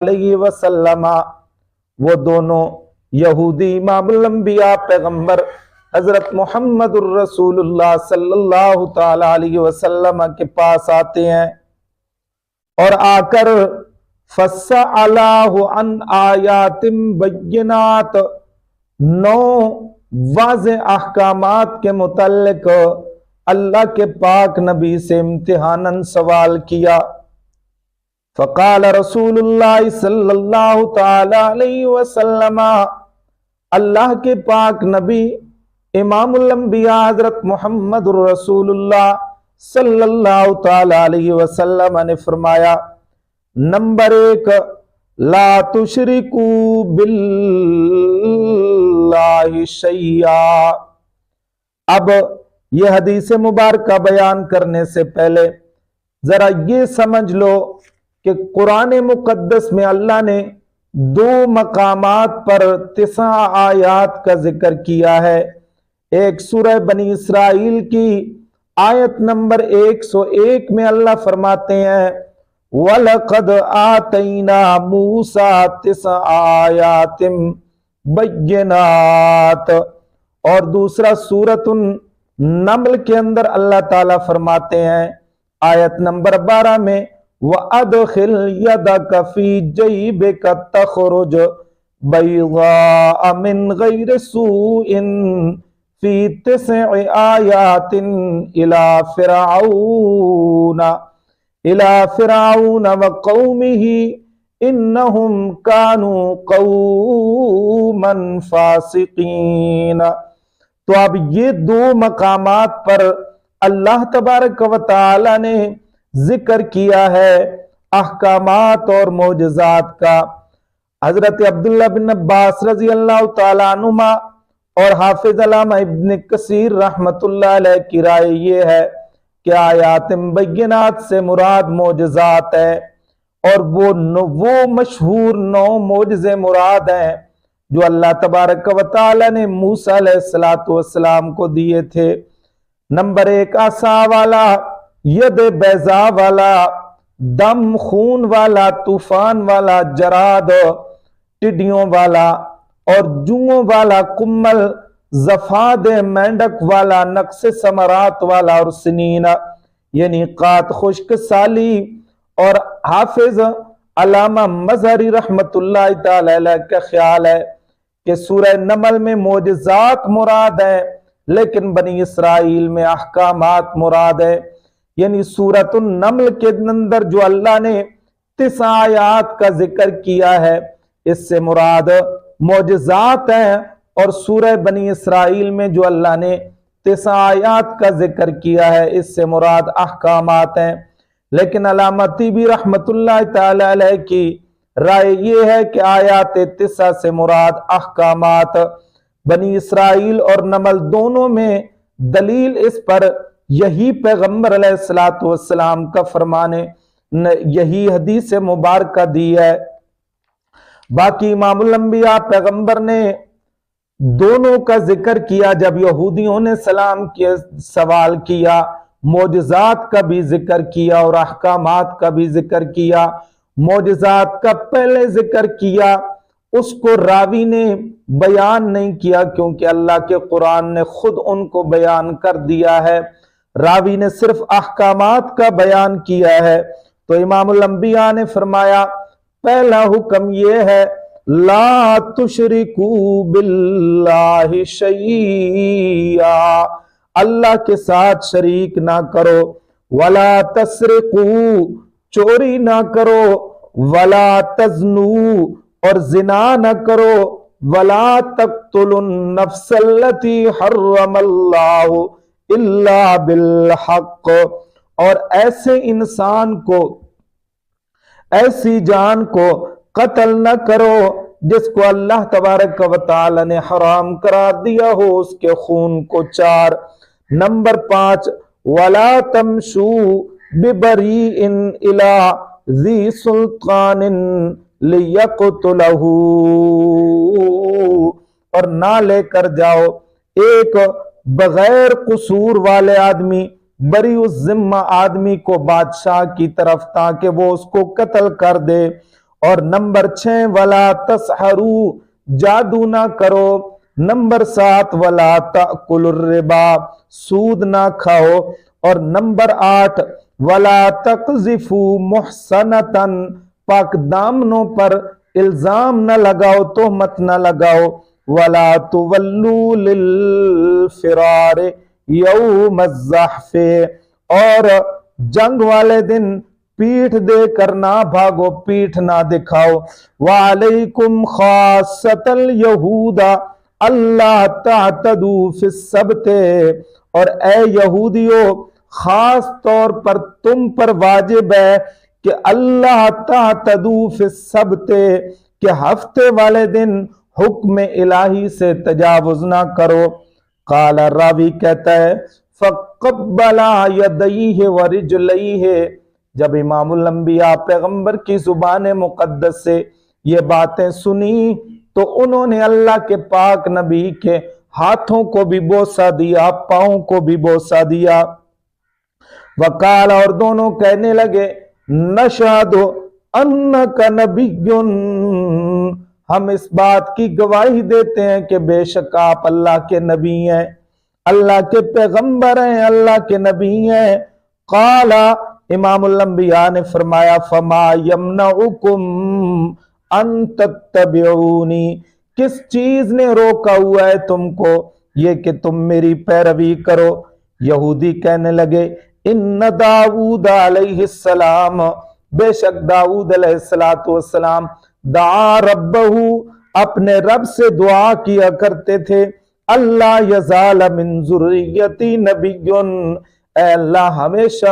علیہ وسلم، وہ دونوں یہودی امام الانبیاء پیغمبر حضرت محمد الرسول اللہ صلی اللہ تعالی علیہ وسلم کے پاس آتے ہیں اور آ کر فَسَأَلَاهُ عَنْ آیَاتٍ بَيِّنَاتٍ 9 واضح احکامات کے متعلق اللہ کے پاک نبی سے امتحاناً سوال کیا۔ فقال رسول اللہ صلی اللہ تعالی علیہ وسلم، اللہ کے پاک نبی امام الانبیاء حضرت محمد رسول اللہ صلی اللہ تعالی علیہ وسلم نے فرمایا، نمبر 1، لا تشرکو باللہ شیئا۔ اب یہ حدیث مبارکہ بیان کرنے سے پہلے ذرا یہ سمجھ لو کہ قرآن مقدس میں اللہ نے 2 مقامات پر 9 آیات کا ذکر کیا ہے۔ ایک سورہ بنی اسرائیل کی آیت نمبر 101 میں اللہ فرماتے ہیں وَلَقَدْ آتَيْنَا مُوسَىٰ 9 آیَاتٍ بَيِّنَاتٍ، اور دوسرا سورۃ النمل کے اندر اللہ تعالیٰ فرماتے ہیں آیت نمبر 12 میں وَأَدْخِلْ يَدَكَ فِي جَيْبِكَ تَخْرُجْ بَيْضَاءَ مِنْ غَيْرِ سُوءٍ فِي 9 آيَاتٍ إِلَى فِرْعَوْنَ وَقَوْمِهِ إِنَّهُمْ كَانُوا قَوْمًا فَاسِقِينَ۔ تو اب یہ 2 مقامات پر اللہ تبارک و تعالی نے ذکر کیا ہے احکامات اور معجزات کا۔ حضرت عبداللہ بن عباس رضی اللہ تعالیٰ عنہما اور حافظ علامہ ابن کثیر رحمت اللہ علیہ کی رائے یہ ہے کہ آیات بینات سے مراد معجزات ہے، اور وہ مشہور 9 معجزے مراد ہیں جو اللہ تبارک و تعالی نے موسیٰ علیہ السلام کو دیے تھے۔ نمبر 1، عصا والا، ید بیضا والا، دم خون والا، طوفان والا، جراد ٹڈیوں والا اور جوؤں والا، کمل زفاد مینڈک والا، نقص ثمرات والا اور سنین یعنی قات خشک سالی۔ اور حافظ علامہ مظہری رحمت اللہ تعالی علیہ کا خیال ہے کہ سورہ نمل میں معجزات مراد ہیں لیکن بنی اسرائیل میں احکامات مراد ہے، یعنی سورۃ النمل کے اندر جو اللہ نے 9 آیات کا ذکر کیا ہے اس سے مراد معجزات ہیں، اور سورہ بنی اسرائیل میں جو اللہ نے 9 آیات کا ذکر کیا ہے اس سے مراد احکامات ہیں۔ لیکن علامہ طیبی رحمت اللہ تعالی علیہ کی رائے یہ ہے کہ آیات 9 سے مراد احکامات۔ بنی اسرائیل اور نمل دونوں میں دلیل اس پر یہی پیغمبر علیہ السلام کا فرمانے، یہی حدیث مبارکہ دی ہے۔ باقی امام الانبیاء پیغمبر نے دونوں کا ذکر کیا۔ جب یہودیوں نے سوال کیا، معجزات کا بھی ذکر کیا اور احکامات کا بھی ذکر کیا۔ معجزات کا پہلے ذکر کیا، اس کو راوی نے بیان نہیں کیا کیونکہ اللہ کے قرآن نے خود ان کو بیان کر دیا ہے، راوی نے صرف احکامات کا بیان کیا ہے۔ تو امام الانبیاء نے فرمایا پہلا حکم یہ ہے لا تشرکو باللہ شیئا، اللہ کے ساتھ شریک نہ کرو، ولا تسرقو، چوری نہ کرو، ولا تزنو، اور زنا نہ کرو، ولا تقتلوا النفس التي حرم اللہ الا بالحق، اور ایسے انسان کو، ایسی جان کو قتل نہ کرو جس کو اللہ تبارک و تعالی نے حرام قرار دیا ہو، اس کے خون کو 4۔ نمبر 5، ولا تمشوا ببریء الی ذی سلطان لیقتلہ، اور نہ لے کر جاؤ ایک بغیر قصور والے آدمی، بری الذمہ آدمی کو بادشاہ کی طرف تاکہ وہ اس کو قتل کر دے، اور نمبر 6 ولا تسحرو جادو نہ کرو، نمبر 7 ولا تأکلوا الربا سود نہ کھاؤ، اور نمبر 8 ولا تقذفوا محصنۃ پاک دامنوں پر الزام نہ لگاؤ، تہمت نہ لگاؤ، ولا تولوا للفرار یوم الزحف اور جنگ والے دن پیٹھ دے کر نہ بھاگو، پیٹھ نہ دکھاؤ، وعلیکم خاصۃ الیہود اللہ تعتدوا فی السبت اور اے یہودیو خاص طور پر تم پر واجب ہے کہ اللہ تعتدوا فی السبت کہ ہفتے والے دن حکم الہی سے تجاوز نہ کرو۔ قال راوی کہتا ہے فقبل یدیہ ورجلیہ جب امام الانبیاء پیغمبر کی زبان مقدس سے یہ باتیں سنی تو انہوں نے اللہ کے پاک نبی کے ہاتھوں کو بھی بوسہ دیا، پاؤں کو بھی بوسہ دیا۔ وقال اور دونوں کہنے لگے نشہد انک نبی، ہم اس بات کی گواہی دیتے ہیں کہ بے شک آپ اللہ کے نبی ہیں، اللہ کے پیغمبر ہیں، اللہ کے نبی ہیں۔ قال امام الانبیاء نے فرمایا فما یمنعکم ان تتبعونی کس چیز نے روکا ہوا ہے تم کو یہ کہ تم میری پیروی کرو؟ یہودی کہنے لگے ان داؤد علیہ السلام بے شک داؤد علیہ السلام دعا ربہ اپنے رب سے دعا کیا کرتے تھے اللہ یزال من ذریتی نبی، اے اللہ ہمیشہ